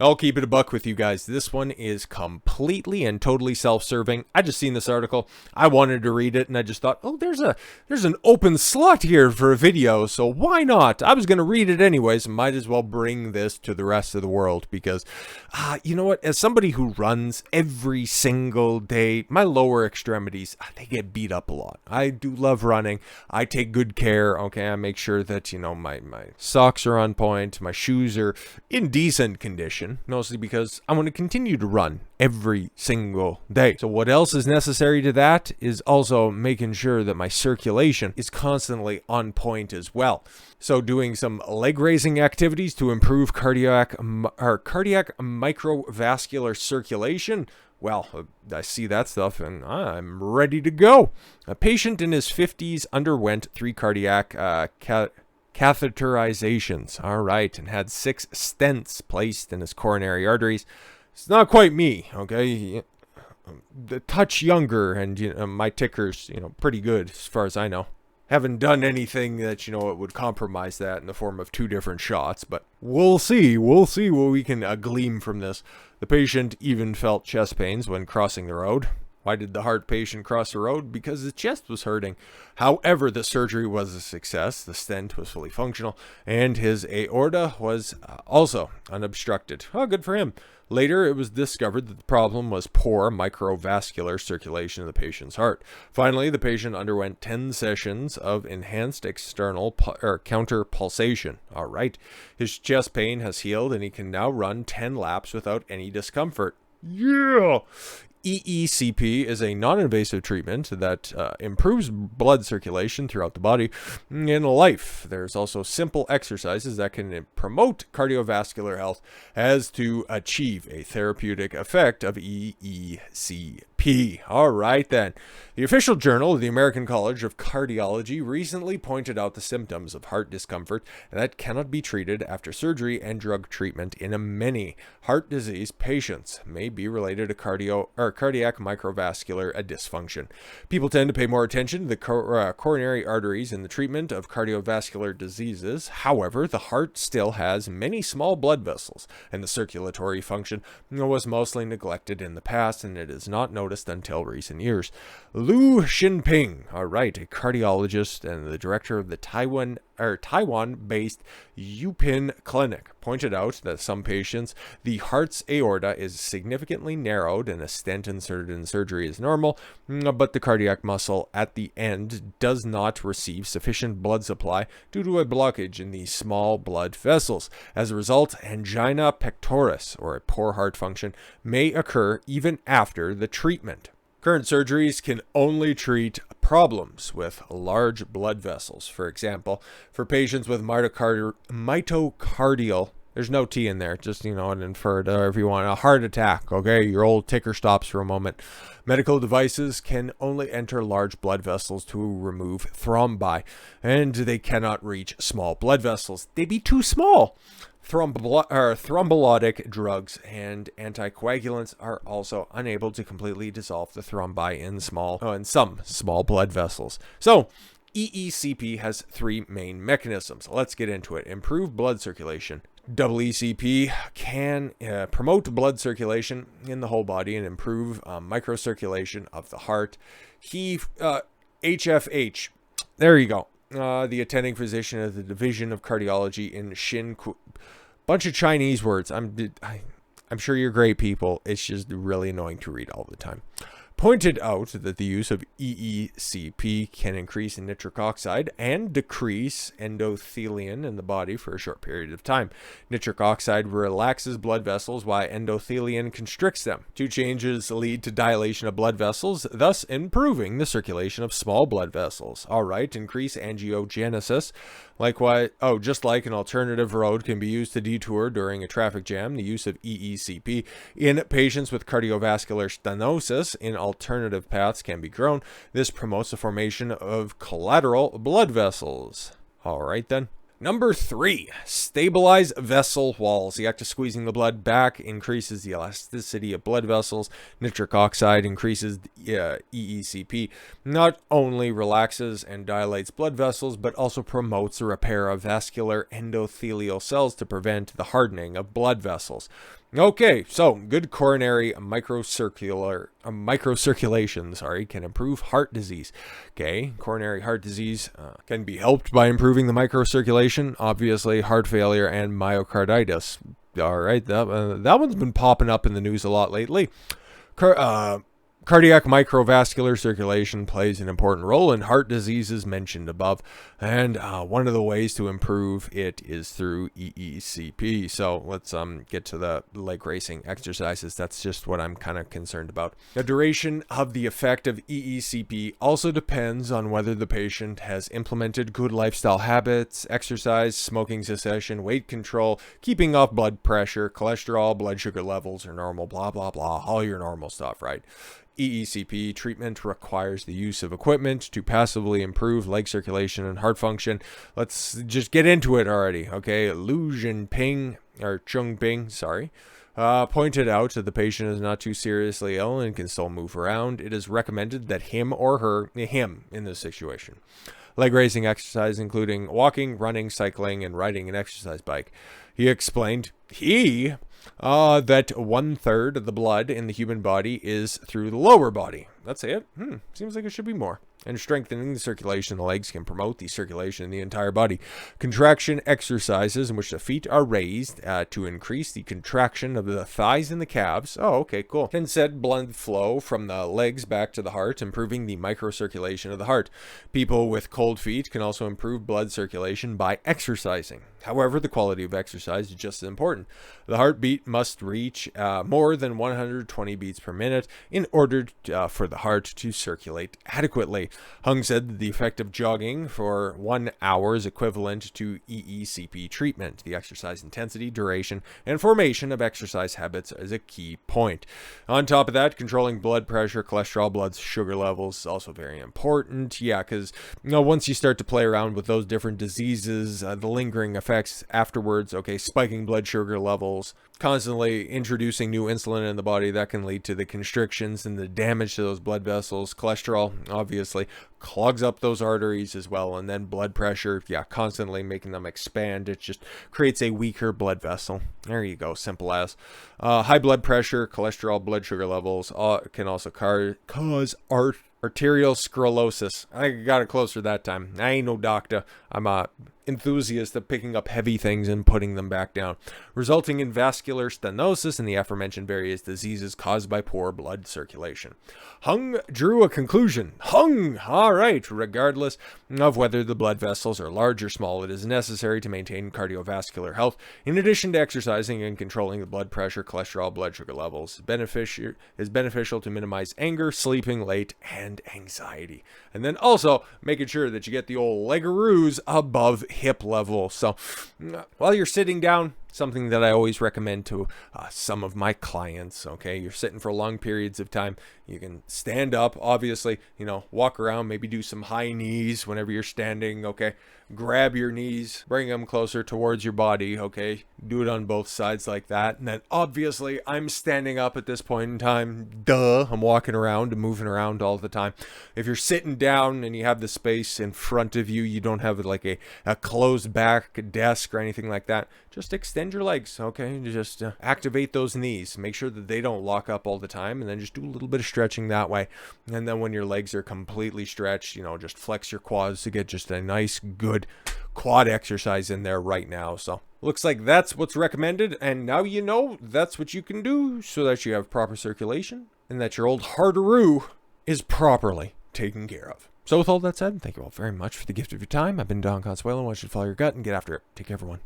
I'll keep it a buck with you guys. This one is completely and totally self-serving. I just seen this article. I wanted to read it, and I just thought, oh, there's an open slot here for a video, so why not? I was going to read it anyways. Might as well bring this to the rest of the world because, you know what? As somebody who runs every single day, my lower extremities, they get beat up a lot. I do love running. I take good care. Okay, I make sure that, my socks are on point, my shoes are in decent condition. Mostly because I want to continue to run every single day. So what else is necessary to that is also making sure that my circulation is constantly on point as well. So doing some leg raising activities to improve cardiac microvascular circulation. Well, I see that stuff and I'm ready to go. A patient in his 50s underwent 3 cardiac catheterizations, all right, and had 6 stents placed in his coronary arteries. It's not quite me, okay? The touch younger, and my ticker's pretty good as far as I know. Haven't done anything that it would compromise that in the form of 2 different shots, but we'll see what we can glean from this. The patient even felt chest pains when crossing the road. Why did the heart patient cross the road? Because his chest was hurting. However, the surgery was a success. The stent was fully functional, and his aorta was also unobstructed. Oh, good for him. Later, it was discovered that the problem was poor microvascular circulation of the patient's heart. Finally, the patient underwent 10 sessions of enhanced external counter pulsation. All right. His chest pain has healed, and he can now run 10 laps without any discomfort. Yeah! EECP is a non-invasive treatment that improves blood circulation throughout the body in life. There's also simple exercises that can promote cardiovascular health as to achieve a therapeutic effect of EECP. All right then. The official journal of the American College of Cardiology recently pointed out the symptoms of heart discomfort that cannot be treated after surgery and drug treatment in many heart disease patients may be related to cardiac microvascular dysfunction. People tend to pay more attention to the coronary arteries in the treatment of cardiovascular diseases. However, the heart still has many small blood vessels, and the circulatory function was mostly neglected in the past, and it is not noticed until recent years. Lu Xinping, all right, a cardiologist and the director of the Taiwan-based Yupin Clinic, pointed out that some patients, the heart's aorta is significantly narrowed and a stent inserted in surgery is normal, but the cardiac muscle at the end does not receive sufficient blood supply due to a blockage in the small blood vessels. As a result, angina pectoris, or a poor heart function, may occur even after the treatment. Current surgeries can only treat problems with large blood vessels. For example, for patients with mitocardial, there's no T in there, just, an inferred, or if you want, a heart attack, okay? Your old ticker stops for a moment. Medical devices can only enter large blood vessels to remove thrombi, and they cannot reach small blood vessels. They be too small. Thrombolytic drugs and anticoagulants are also unable to completely dissolve the thrombi in some small blood vessels. So, EECP has 3 main mechanisms. Let's get into it. Improve blood circulation. EECP can promote blood circulation in the whole body and improve microcirculation of the heart. HFH. There you go. The attending physician of the Division of Cardiology in bunch of Chinese words. I'm sure you're great people. It's just really annoying to read all the time. Pointed out that the use of EECP can increase nitric oxide and decrease endothelium in the body for a short period of time. Nitric oxide relaxes blood vessels while endothelium constricts them. 2 changes lead to dilation of blood vessels, thus improving the circulation of small blood vessels. All right, increase angiogenesis. Likewise, just like an alternative road can be used to detour during a traffic jam, the use of EECP in patients with cardiovascular stenosis in alternative paths can be grown. This promotes the formation of collateral blood vessels. All right then. Number 3, stabilize vessel walls. The act of squeezing the blood back increases the elasticity of blood vessels. Nitric oxide increases EECP. Not only relaxes and dilates blood vessels, but also promotes the repair of vascular endothelial cells to prevent the hardening of blood vessels. Okay, so good coronary microcirculation, can improve heart disease. Okay, coronary heart disease can be helped by improving the microcirculation. Obviously, heart failure and myocarditis. All right, that one's been popping up in the news a lot lately. Cardiac microvascular circulation plays an important role in heart diseases mentioned above, and one of the ways to improve it is through EECP. So let's get to the leg racing exercises. That's just what I'm kind of concerned about. The duration of the effect of EECP also depends on whether the patient has implemented good lifestyle habits, exercise, smoking cessation, weight control, keeping off blood pressure, cholesterol, blood sugar levels are normal, blah, blah, blah, all your normal stuff, right? EECP treatment requires the use of equipment to passively improve leg circulation and heart function. Let's just get into it already, okay? Lu Jinping, or Chongping, pointed out that the patient is not too seriously ill and can still move around. It is recommended that him in this situation. Leg raising exercise including walking, running, cycling, and riding an exercise bike. He explained that 1/3 of the blood in the human body is through the lower body. That's it? Seems like it should be more. And strengthening the circulation in the legs can promote the circulation in the entire body. Contraction exercises in which the feet are raised to increase the contraction of the thighs and the calves. Oh, okay, cool. Can set blood flow from the legs back to the heart, improving the microcirculation of the heart. People with cold feet can also improve blood circulation by exercising. However, the quality of exercise is just as important. The heartbeat must reach more than 120 beats per minute in order for the heart to circulate adequately. Hung said that the effect of jogging for 1 hour is equivalent to EECP treatment. The exercise intensity, duration, and formation of exercise habits is a key point. On top of that, controlling blood pressure, cholesterol, blood sugar levels is also very important. Yeah, because once you start to play around with those different diseases, the lingering effects afterwards, spiking blood sugar levels, constantly introducing new insulin in the body, that can lead to the constrictions and the damage to those blood vessels. Cholesterol, obviously, clogs up those arteries as well. And then blood pressure, constantly making them expand. It just creates a weaker blood vessel. There you go, simple as. High blood pressure, cholesterol, blood sugar levels can also cause arterial sclerosis. I got it closer that time. I ain't no doctor. I'm a enthusiast of picking up heavy things and putting them back down, resulting in vascular stenosis and the aforementioned various diseases caused by poor blood circulation. Hung drew a conclusion. All right, regardless of whether the blood vessels are large or small, it is necessary to maintain cardiovascular health. In addition to exercising and controlling the blood pressure, cholesterol, blood sugar levels, is beneficial to minimize anger, sleeping late, and anxiety. And then also making sure that you get the old legaroos above hip level. So while you're sitting down, something that I always recommend to some of my clients, you're sitting for long periods of time, you can stand up, obviously, walk around, maybe do some high knees whenever you're standing, grab your knees, bring them closer towards your body, do it on both sides like that. And then obviously I'm standing up at this point in time, I'm walking around and moving around all the time. If you're sitting down and you have the space in front of you, you don't have like a closed back desk or anything like that, just extend your legs, just activate those knees, make sure that they don't lock up all the time, and then just do a little bit of stretching that way. And then when your legs are completely stretched, just flex your quads to get just a nice good quad exercise in there right now. So looks like that's what's recommended, and now that's what you can do so that you have proper circulation and that your old heartaroo is properly taken care of. So with all that said, thank you all very much for the gift of your time. I've been Don Consuelo. I want you to follow your gut and get after it. Take care, everyone.